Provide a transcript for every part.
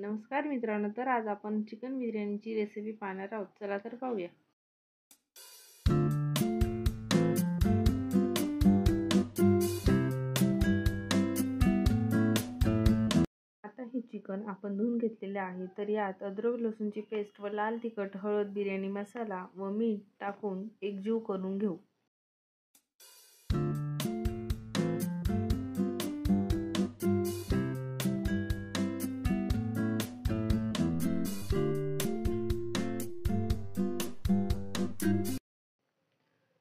नमस्कार मित्रांनो, तर आज आपण चिकन बिर्याणीची रेसिपी पाहणार आहोत. चला तर पाहूया. आता हे चिकन आपण धुवून घेतलेले आहे. तर यात अद्रक लसूणची पेस्ट व लाल तिखट, हळद, बिर्याणी मसाला व मीठ टाकून एकजीव करून घेऊ.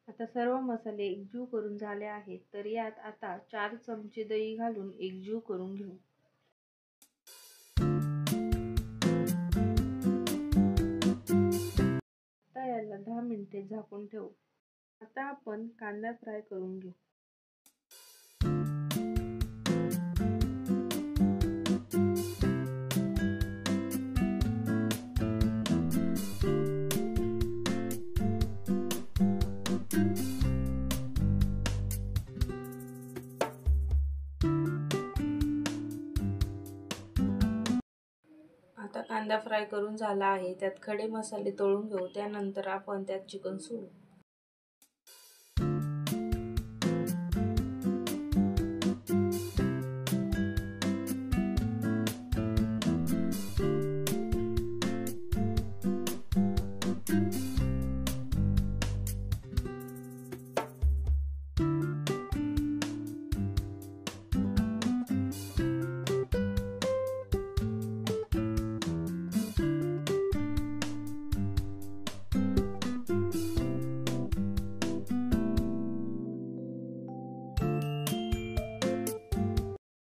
आता सर्व मसाले एकजीव करून झाले आहेत. तर यात आता 4 चमचे दही घालून एकजीव करून घेऊ. आता याला 10 मिनिटे झाकून ठेवू. आता आपण कांदा फ्राय करून घेऊ. आता कांदा फ्राय करून झाला आहे. त्यात खडे मसाले तळून घेऊ. त्यानंतर आपण त्यात चिकन सोडू.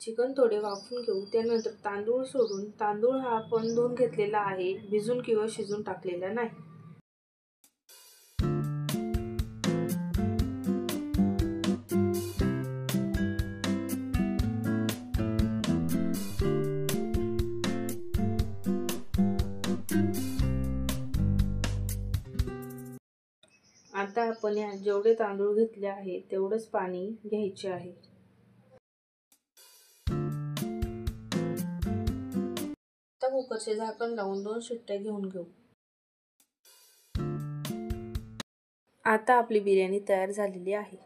चिकन थोडे वाफवून घेऊ. त्यानंतर तांदूळ सोडून, तांदूळ हा आपण धुवून घेतलेला आहे, भिजून किंवा शिजून टाकलेला नाही. आता आपण यात जेवढे तांदूळ घेतले आहे तेवढेच पाणी घ्यायचे आहे. आता कुकरचे झाकण लावून 2 शिट्ट्या घेऊन घेऊ. आता आपली बिर्याणी तयार झालेली आहे.